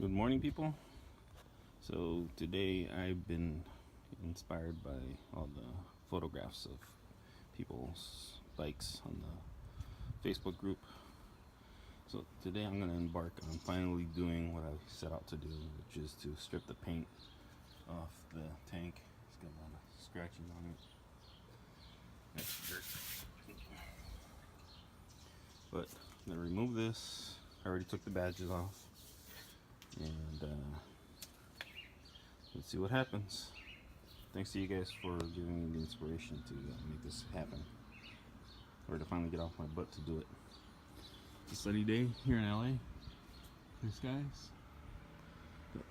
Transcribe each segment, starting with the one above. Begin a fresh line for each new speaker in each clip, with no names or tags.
Good morning, people. So today I've been inspired by all the photographs of people's bikes on the Facebook group. So today I'm going to embark on finally doing what I set out to do, which is to strip the paint off the tank. It's got a lot of scratching on it. That's dirt. But I'm going to remove this. I already took the badges off. And let's see what happens. Thanks to you guys for giving me the inspiration to make this happen, or to finally get off my butt to do it. It's a sunny day here in LA. Blue skies. But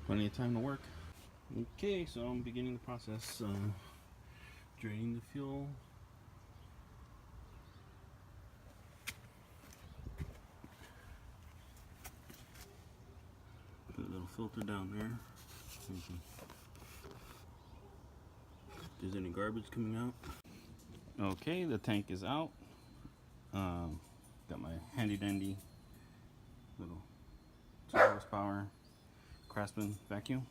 plenty of time to work. Okay, so I'm beginning the process. Draining the fuel. Put a little filter down there. If there's any garbage coming out. Okay, the tank is out. Got my handy dandy little 2 horsepower Craftsman vacuum.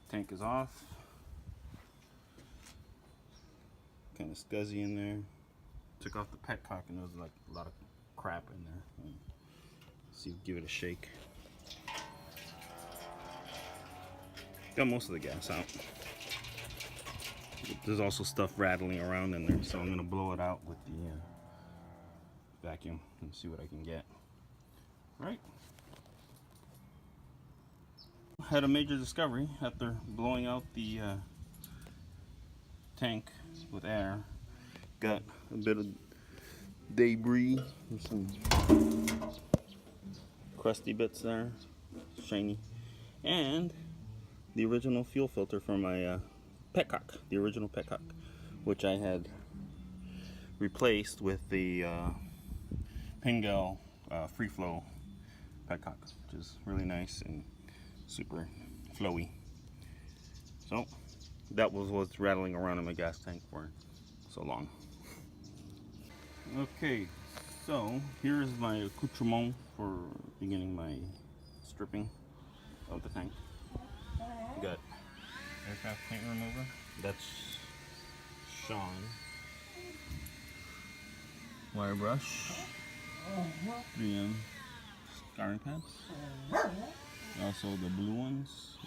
Tank is off. Kind of scuzzy in there. Took off the petcock and there was like a lot of crap in there. See, give it a shake. Got most of the gas out. There's also stuff rattling around in there, so I'm gonna blow it out with the vacuum and see what I can get. All right. Had a major discovery after blowing out the tank with air. Got a bit of debris, some crusty bits there, shiny, and the original fuel filter for my petcock, the original petcock, which I had replaced with the Pingal free flow petcock, which is really nice and super flowy. So that was what's rattling around in my gas tank for so long. Okay, so here's my accoutrement for beginning my stripping of the tank. Got aircraft paint remover. That's Sean. Wire brush. 3M scouring pads. Also the blue ones.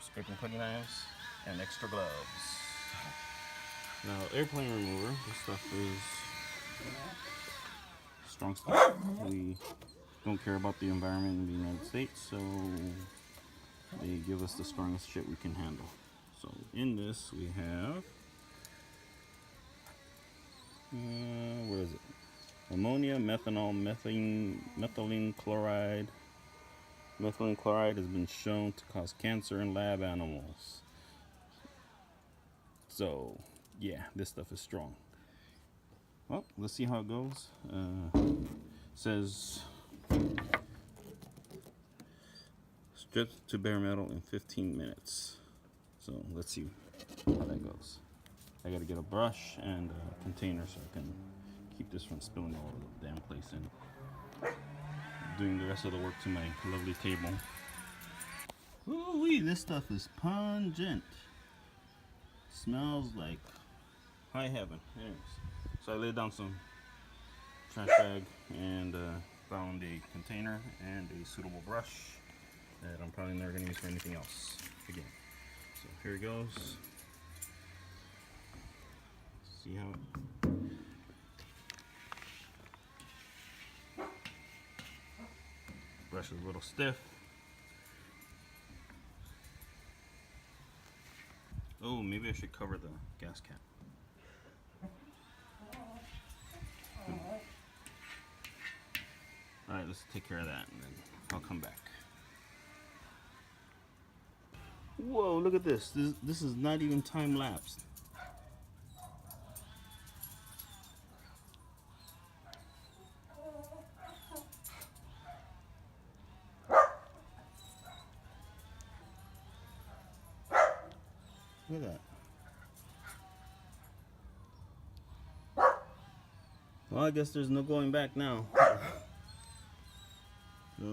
Scraping putty knives and extra gloves. Now airplane remover. This stuff is strong stuff. We don't care about the environment in the United States, so they give us the strongest shit we can handle. So in this we have where is it? Ammonia, methanol, methylene chloride. Methylene chloride has been shown to cause cancer in lab animals. So yeah, this stuff is strong. Well, let's see how it goes. Says stripped to bare metal in 15 minutes. So let's see how that goes. I gotta get a brush and a container so I can keep this from spilling all over the damn place and doing the rest of the work to my lovely table. Ooh-wee, this stuff is pungent. Smells like high heaven. Anyways, so I laid down some trash bag and found a container and a suitable brush that I'm probably never going to use for anything else again. So here it goes. See how it... Brush is a little stiff. Oh, maybe I should cover the gas cap. Alright, let's take care of that and then I'll come back. Whoa, look at this. This is not even time lapsed. Look at that. Well, I guess there's no going back now. So,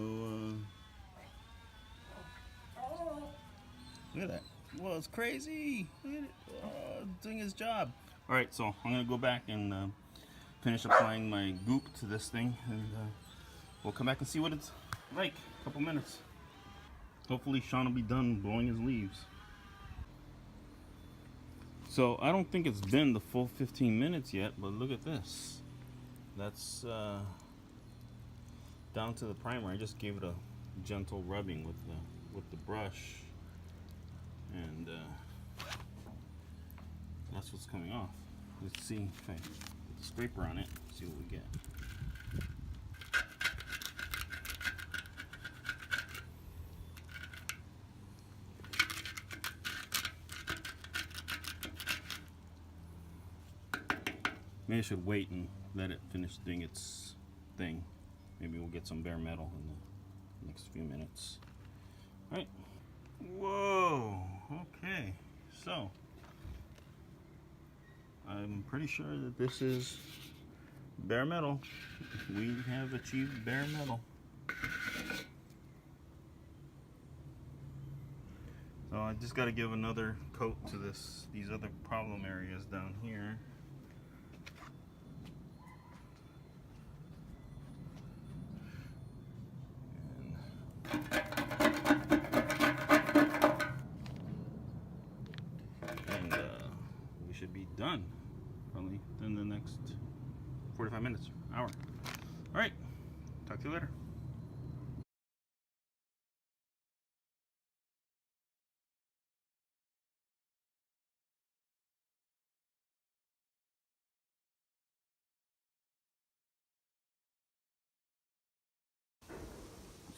look at that. Well, it's crazy. Look at it. Oh, doing his job. All right, so I'm gonna go back and finish applying my goop to this thing, and we'll come back and see what it's like. A couple minutes. Hopefully Sean will be done blowing his leaves. So I don't think it's been the full 15 minutes yet, but look at this. That's down to the primer. I just gave it a gentle rubbing with the brush, and that's what's coming off. Let's see if I put the scraper on it, see what we get. Maybe I should wait and let it finish doing its thing. Maybe we'll get some bare metal in the next few minutes. All right. Whoa, okay. So, I'm pretty sure that this is bare metal. We have achieved bare metal. So I just got to give another coat to these other problem areas down here. And we should be done probably in the next 45 minutes, hour. All right, talk to you later.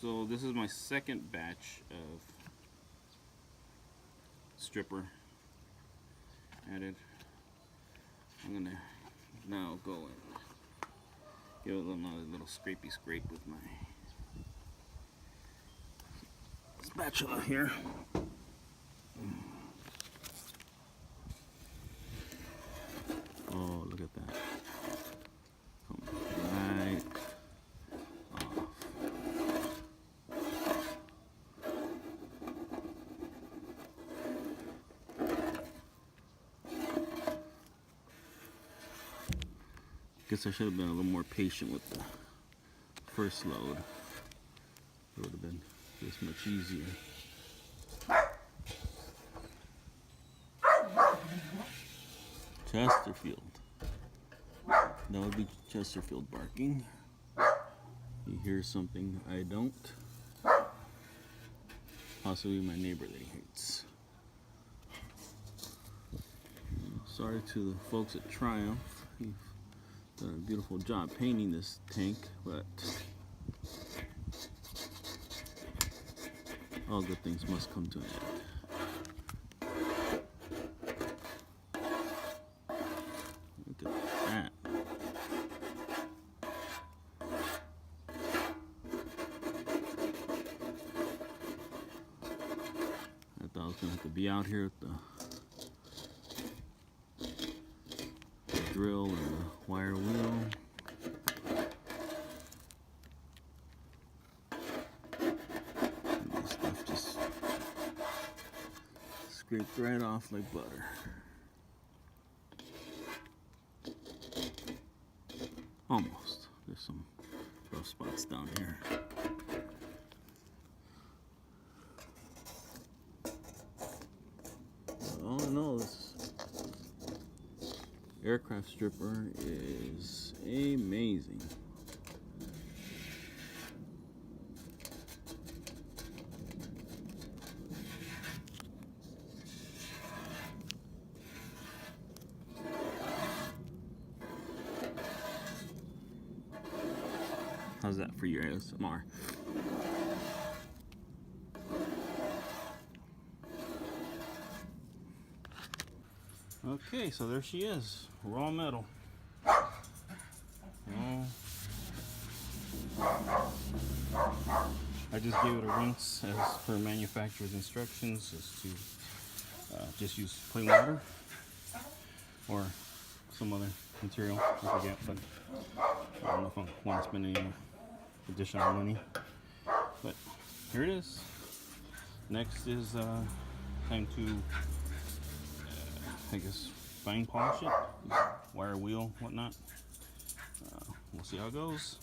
So this is my second batch of stripper added. I'm gonna now go and give it another little scrapey scrape with my spatula here. Oh, look at that. Comes right off. Guess I should have been a little more patient with the first load. It would have been this much easier. Chesterfield. That would be Chesterfield barking. You hear something I don't. Possibly my neighbor that he hates. Sorry to the folks at Triumph. You've done a beautiful job painting this tank, but all good things must come to an end. Look at that. I thought I was gonna have to be out here with the drill and the wire wheel. And this stuff just scraped right off like butter. Almost. There's some rough spots down here. All in all, this aircraft stripper is amazing. How's that for your ASMR? Okay, so there she is, raw metal. Well, I just gave it a rinse as per manufacturer's instructions, is to just use plain water or some other material, I forget, but I don't know if I want to spend any additional money. But here it is. Next is time to, I guess, fine polish it, wire wheel, whatnot. We'll see how it goes.